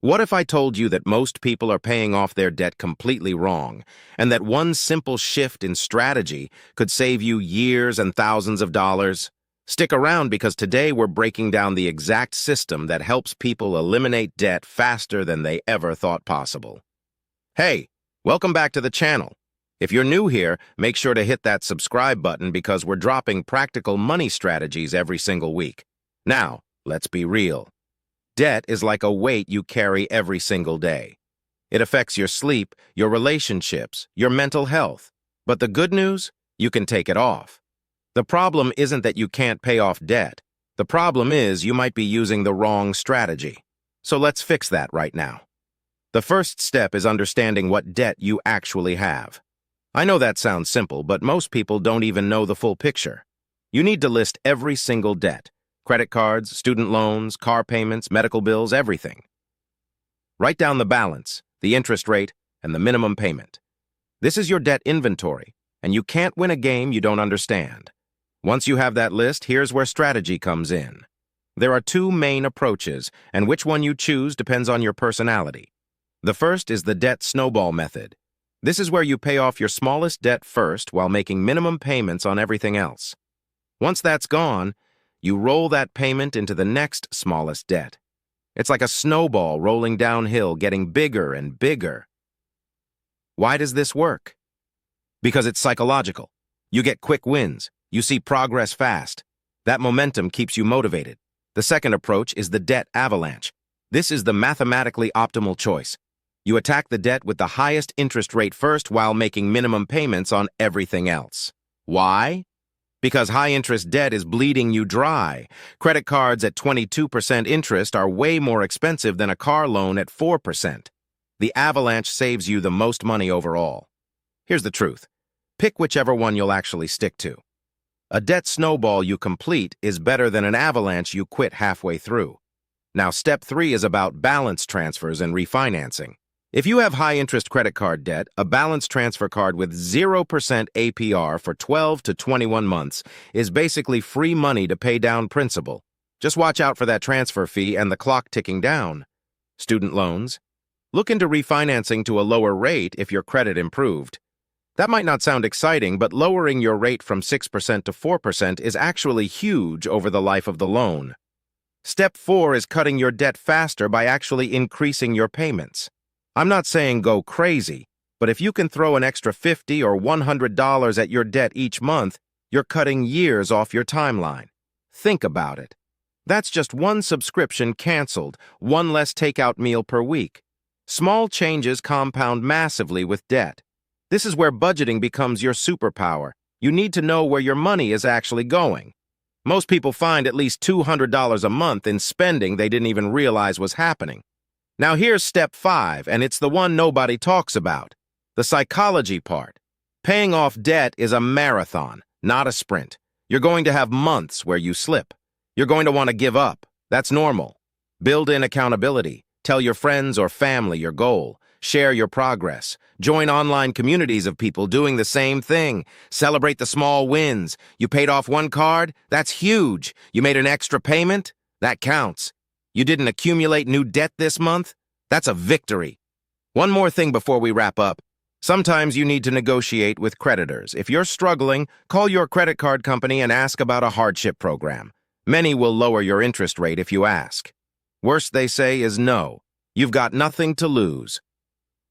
What if I told you that most people are paying off their debt completely wrong, and that one simple shift in strategy could save you years and thousands of dollars? Stick around because today we're breaking down the exact system that helps people eliminate debt faster than they ever thought possible. Hey, welcome back to the channel. If you're new here, make sure to hit that subscribe button because we're dropping practical money strategies every single week. Now, let's be real. Debt is like a weight you carry every single day. It affects your sleep, your relationships, your mental health. But the good news? You can take it off. The problem isn't that you can't pay off debt. The problem is you might be using the wrong strategy. So let's fix that right now. The first step is understanding what debt you actually have. I know that sounds simple, but most people don't even know the full picture. You need to list every single debt. Credit cards, student loans, car payments, medical bills, everything. Write down the balance, the interest rate, and the minimum payment. This is your debt inventory, and you can't win a game you don't understand. Once you have that list, here's where strategy comes in. There are two main approaches, and which one you choose depends on your personality. The first is the debt snowball method. This is where you pay off your smallest debt first while making minimum payments on everything else. Once that's gone, you roll that payment into the next smallest debt. It's like a snowball rolling downhill, getting bigger and bigger. Why does this work? Because it's psychological. You get quick wins. You see progress fast. That momentum keeps you motivated. The second approach is the debt avalanche. This is the mathematically optimal choice. You attack the debt with the highest interest rate first while making minimum payments on everything else. Why? Because high-interest debt is bleeding you dry. Credit cards at 22% interest are way more expensive than a car loan at 4%. The avalanche saves you the most money overall. Here's the truth. Pick whichever one you'll actually stick to. A debt snowball you complete is better than an avalanche you quit halfway through. Now, step 3 is about balance transfers and refinancing. If you have high-interest credit card debt, a balance transfer card with 0% APR for 12 to 21 months is basically free money to pay down principal. Just watch out for that transfer fee and the clock ticking down. Student loans. Look into refinancing to a lower rate if your credit improved. That might not sound exciting, but lowering your rate from 6% to 4% is actually huge over the life of the loan. Step 4 is cutting your debt faster by actually increasing your payments. I'm not saying go crazy, but if you can throw an extra $50 or $100 at your debt each month, you're cutting years off your timeline. Think about it. That's just one subscription canceled, one less takeout meal per week. Small changes compound massively with debt. This is where budgeting becomes your superpower. You need to know where your money is actually going. Most people find at least $200 a month in spending they didn't even realize was happening. Now here's step 5, and it's the one nobody talks about. The psychology part. Paying off debt is a marathon, not a sprint. You're going to have months where you slip. You're going to want to give up. That's normal. Build in accountability. Tell your friends or family your goal. Share your progress. Join online communities of people doing the same thing. Celebrate the small wins. You paid off one card? That's huge. You made an extra payment? That counts. You didn't accumulate new debt this month? That's a victory. One more thing before we wrap up. Sometimes you need to negotiate with creditors. If you're struggling, call your credit card company and ask about a hardship program. Many will lower your interest rate if you ask. Worst they say is no. You've got nothing to lose.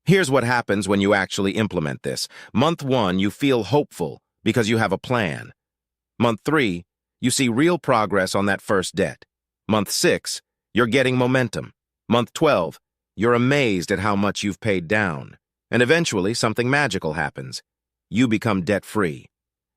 Here's what happens when you actually implement this. Month 1, you feel hopeful because you have a plan. Month 3, you see real progress on that first debt. Month 6, you're getting momentum. Month 12, you're amazed at how much you've paid down. And eventually, something magical happens. You become debt-free.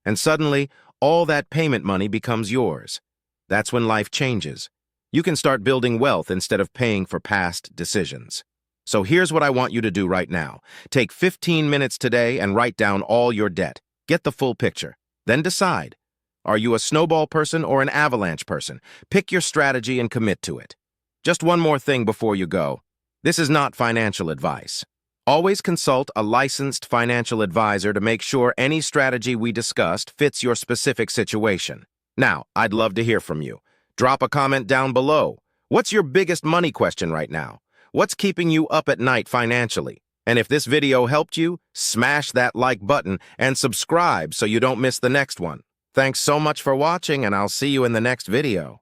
And suddenly, all that payment money becomes yours. That's when life changes. You can start building wealth instead of paying for past decisions. So here's what I want you to do right now. Take 15 minutes today and write down all your debt. Get the full picture. Then decide. Are you a snowball person or an avalanche person? Pick your strategy and commit to it. Just one more thing before you go. This is not financial advice. Always consult a licensed financial advisor to make sure any strategy we discussed fits your specific situation. Now, I'd love to hear from you. Drop a comment down below. What's your biggest money question right now? What's keeping you up at night financially? And if this video helped you, smash that like button and subscribe so you don't miss the next one. Thanks so much for watching, and I'll see you in the next video.